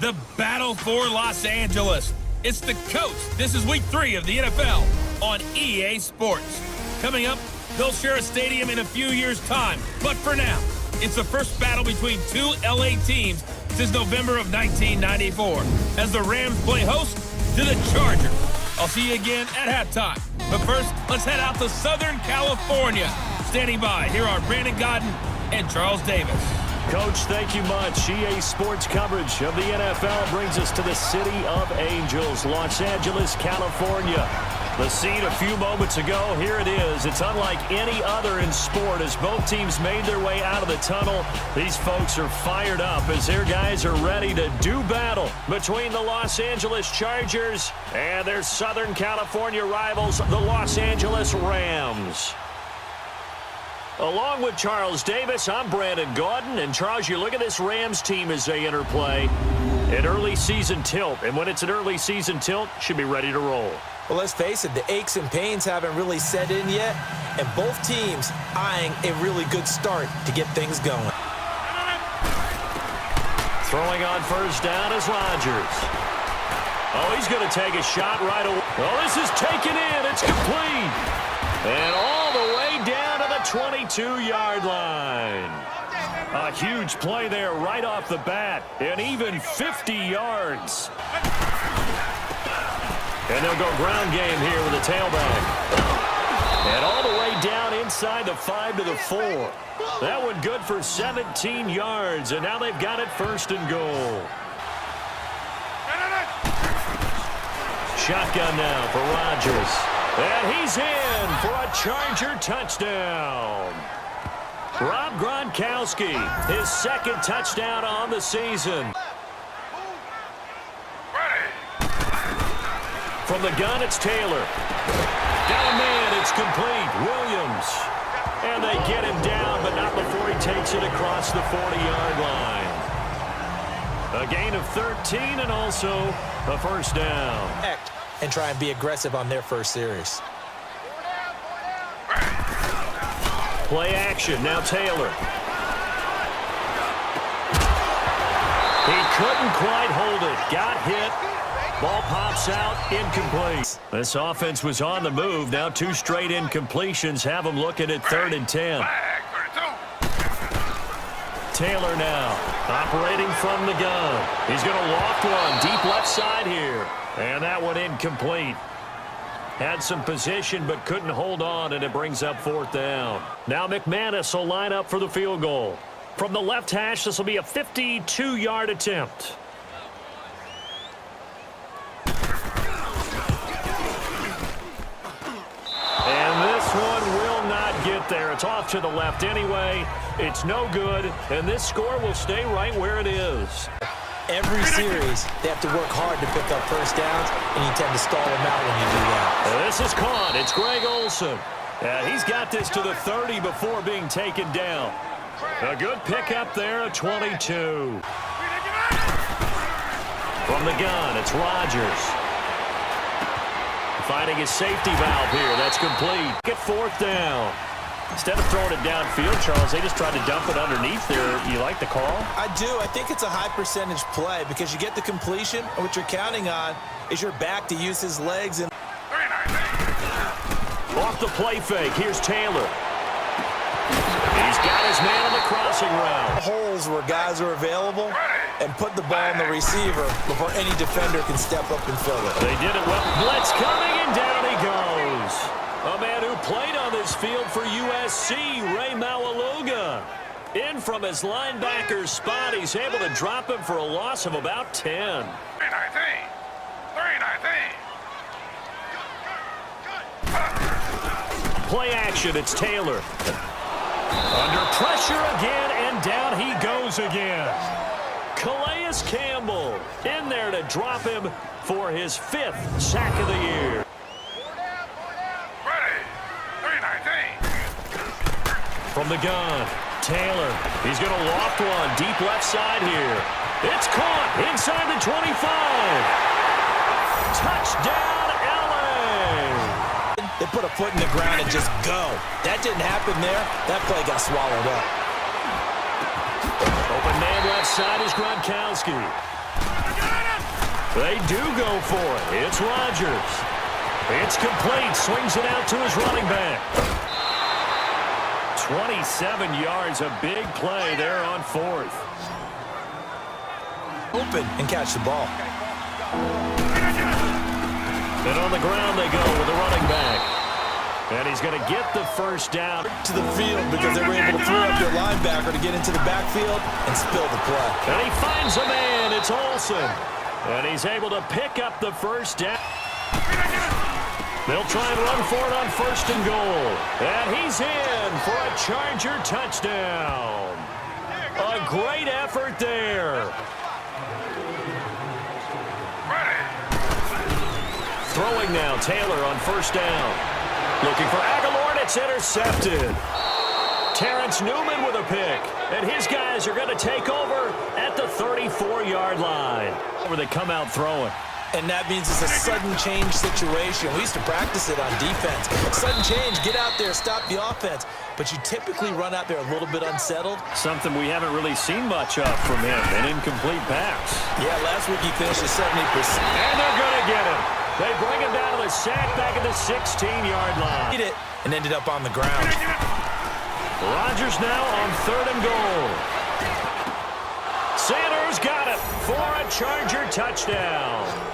The battle for Los Angeles. It's the coach. This is week 3 of the NFL on EA Sports. Coming up, they'll share a stadium in a few years' time. But for now, it's the first battle between two LA teams since November of 1994 as the Rams play host to the Chargers. I'll see you again at halftime. But first, let's head out to Southern California. Standing by, here are Brandon Gaudin and Charles Davis. Coach, thank you much. EA Sports coverage of the NFL brings us to the City of Angels, Los Angeles, California. The scene a few moments ago, here it is. It's unlike any other in sport as both teams made their way out of the tunnel. These folks are fired up as their guys are ready to do battle between the Los Angeles Chargers and their Southern California rivals, the Los Angeles Rams. Along with Charles Davis, I'm Brandon Gaudin. And Charles, you look at this Rams team as they enter play. An early season tilt. And when it's an early season tilt, should be ready to roll. Well, let's face it, the aches and pains haven't really set in yet. And both teams eyeing a really good start to get things going. Throwing on first down is Rodgers. Oh, he's going to take a shot right away. Oh, this is taken in. It's complete. And all the way down to the 22-yard line. A huge play there right off the bat. And even 50 yards. And they'll go ground game here with a tailback. And all the way down inside the 5 to the 4. That one good for 17 yards. And now they've got it first and goal. Shotgun now for Rodgers. And he's in for a Charger touchdown. Rob Gronkowski, his second touchdown on the season. From the gun, it's Taylor. Got a man, it's complete. Williams. And they get him down, but not before he takes it across the 40-yard line. A gain of 13 and also a first down. And try and be aggressive on their first series. Play action, now Taylor. He couldn't quite hold it. Got hit. Ball pops out, incomplete. This offense was on the move. Now 2 straight incompletions have them looking at 3rd and 10. Taylor now, operating from the gun. He's going to loft one, deep left side here. And that one incomplete. Had some position but couldn't hold on, and it brings up 4th down. Now McManus will line up for the field goal. From the left hash, this will be a 52-yard attempt. And this one will not get there. It's off to the left anyway. It's no good, and this score will stay right where it is. Every series, they have to work hard to pick up first downs, and you tend to stall them out when you do that. This is caught. It's Greg Olsen. He's got this to the 30 before being taken down. A good pickup there at 22. From the gun, it's Rodgers. Finding his safety valve here. That's complete. Get 4th down. Instead of throwing it downfield, Charles, they just tried to dump it underneath there. You like the call? I do. I think it's a high percentage play because you get the completion, and what you're counting on is your back to use his legs. And off the play fake, here's Taylor. He's got his man on the crossing route. Holes where guys are available and put the ball in the receiver before any defender can step up and fill it. They did it well. Blitz coming, and down he goes. A man who played on this field for USC, Ray Maualuga. In from his linebacker spot, he's able to drop him for a loss of about 10. 3-19. Play action, it's Taylor. Under pressure again, and down he goes again. Calais Campbell in there to drop him for his 5th sack of the year. From the gun, Taylor. He's going to loft one deep left side here. It's caught inside the 25. Touchdown, LA. They put a foot in the ground and just go. That didn't happen there. That play got swallowed up. Open man left side is Gronkowski. They do go for it. It's Rodgers. It's complete. Swings it out to his running back. 27 yards, a big play there on fourth. Open and catch the ball. And on the ground they go with the running back. And he's going to get the first down. To the field because they were able to free up their linebacker to get into the backfield and spill the play. And he finds a man. It's Olsen. And he's able to pick up the first down. They'll try and run for it on first and goal. And he's in for a Charger touchdown. A great effort there. Throwing now, Taylor on first down. Looking for Aguilar, and it's intercepted. Terrence Newman with a pick. And his guys are going to take over at the 34-yard line. Where they come out throwing. And that means it's a sudden change situation. We used to practice it on defense. Sudden change, get out there, stop the offense. But you typically run out there a little bit unsettled. Something we haven't really seen much of from him, an incomplete pass. Yeah, last week he finished at 70%. And they're going to get him. They bring him down to the sack back at the 16-yard line. Hit it and ended up on the ground. Rodgers now on third and goal. Sanders got it for a Charger touchdown.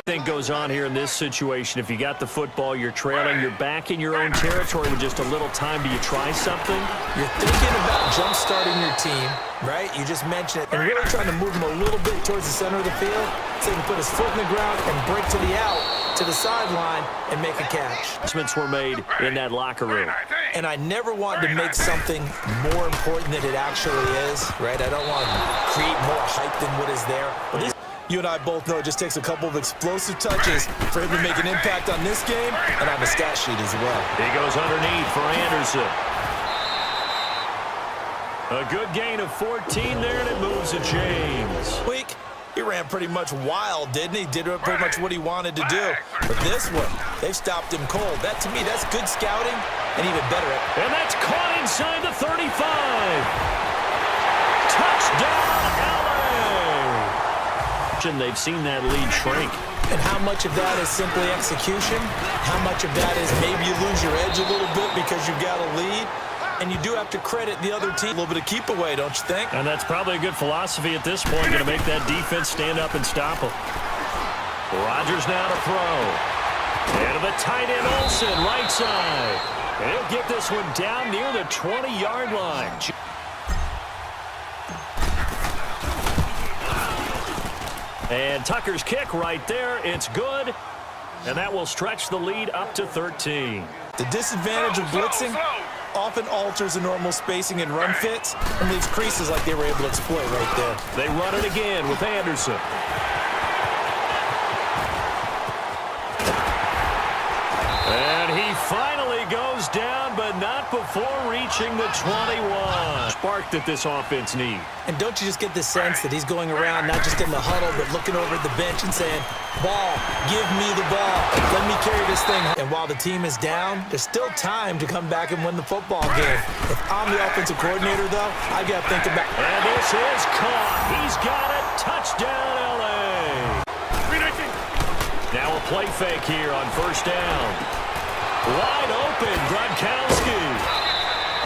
Thing goes on here in this situation. If you got the football, you're trailing, you're back in your own territory with just a little time. Do you try something? You're thinking about jump-starting your team, right? You just mentioned it. And really trying to move him a little bit towards the center of the field so he can put his foot in the ground and break to the out, to the sideline, and make a catch. Adjustments were made in that locker room. And I never wanted to make something more important than it actually is, right? I don't want to create more hype than what is there. But this, you and I both know it just takes a couple of explosive touches for him to make an impact on this game and on the stat sheet as well. He goes underneath for Anderson. A good gain of 14 there, and it moves to James. Week, he ran pretty much wild, didn't he? Did pretty much what he wanted to do. But this one, they've stopped him cold. That, to me, that's good scouting and even better. And that's caught inside the 35. Touchdown, LA. They've seen that lead shrink. And how much of that is simply execution? How much of that is maybe you lose your edge a little bit because you've got a lead? And you do have to credit the other team a little bit of keep away, don't you think? And that's probably a good philosophy at this point, going to make that defense stand up and stop them. Rodgers now to throw. And to the tight end, Olsen, right side. And he'll get this one down near the 20-yard line. And Tucker's kick right there. It's good. And that will stretch the lead up to 13. The disadvantage of blitzing often alters the normal spacing and run fits and leaves creases like they were able to exploit right there. They run it again with Anderson. And he finally goes down, but not before reaching the 21. Spark that this offense needs. And don't you just get the sense that he's going around not just in the huddle, but looking over at the bench and saying, ball, give me the ball. Let me carry this thing. And while the team is down, there's still time to come back and win the football game. If I'm the offensive coordinator, though, I got to think about it. And this is caught. He's got it. Touchdown, L.A. Now a play fake here on first down. Wide open, Gronkowski.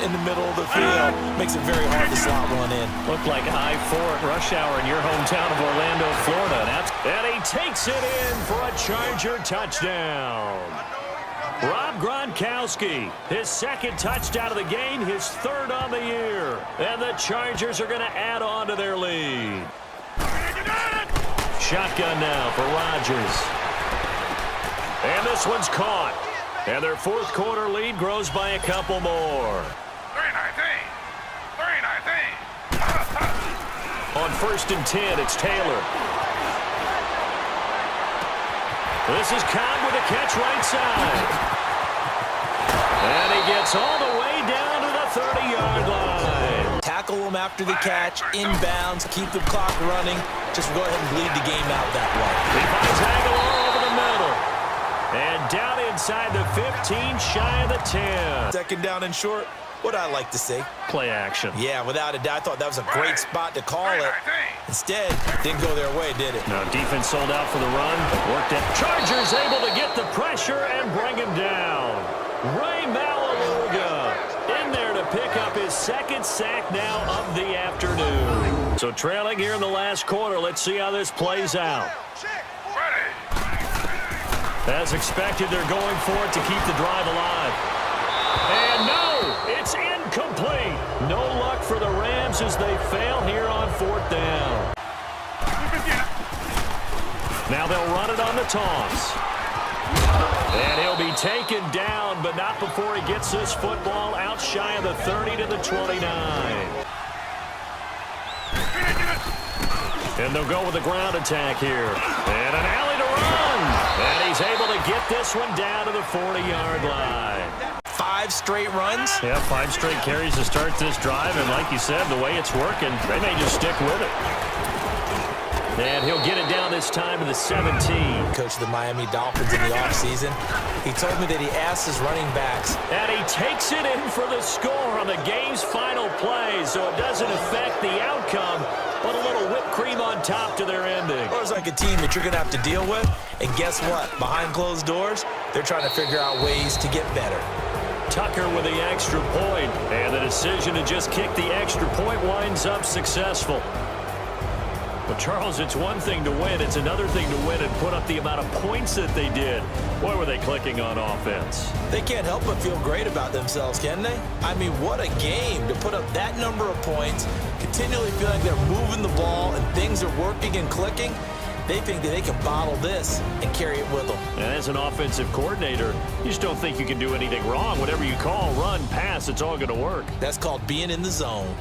In the middle of the field. Makes it very hard to slot one in. Looked like I-4 at rush hour in your hometown of Orlando, Florida. And he takes it in for a Charger touchdown. Rob Gronkowski, his second touchdown of the game, his third on the year. And the Chargers are going to add on to their lead. Shotgun now for Rodgers. And this one's caught. And their fourth quarter lead grows by a couple more. On first and 10, it's Taylor. This is Cobb with a catch right side. And he gets all the way down to the 30-yard line. Tackle him after the catch, inbounds, keep the clock running. Just go ahead and bleed the game out that way. He finds Aguilar over the middle. And down inside the 15, shy of the 10. Second down and short, what I like to say. Play action. Yeah, without a doubt, I thought that was a great spot to call it. Instead, didn't go their way, did it? Now defense sold out for the run. Worked it. Chargers able to get the pressure and bring him down. Ray Maualuga in there to pick up his second sack now of the afternoon. So trailing here in the last quarter. Let's see how this plays out. As expected, they're going for it to keep the drive alive. And no, it's incomplete. No luck for the Rams as they fail here on 4th down. Now they'll run it on the toss. And he'll be taken down, but not before he gets this football out shy of the 30 to the 29. And they'll go with the ground attack here. And an alley to run. And he's able to get this one down to the 40-yard line. 5 straight runs? Yeah, 5 straight carries to start this drive. And like you said, the way it's working, they may just stick with it. And he'll get it down this time to the 17. Coach of the Miami Dolphins in the offseason. He told me that he asked his running backs. And he takes it in for the score on the game's final play, so it doesn't affect the outcome, but a little whipped cream on top to their ending. It was like a team that you're going to have to deal with. And guess what? Behind closed doors, they're trying to figure out ways to get better. Tucker with the extra point, and the decision to just kick the extra point winds up successful. But, Charles, it's one thing to win. It's another thing to win and put up the amount of points that they did. Boy, were they clicking on offense. They can't help but feel great about themselves, can they? I mean, what a game to put up that number of points, continually feeling they're moving the ball and things are working and clicking. They think that they can bottle this and carry it with them. And as an offensive coordinator, you just don't think you can do anything wrong. Whatever you call, run, pass, it's all going to work. That's called being in the zone.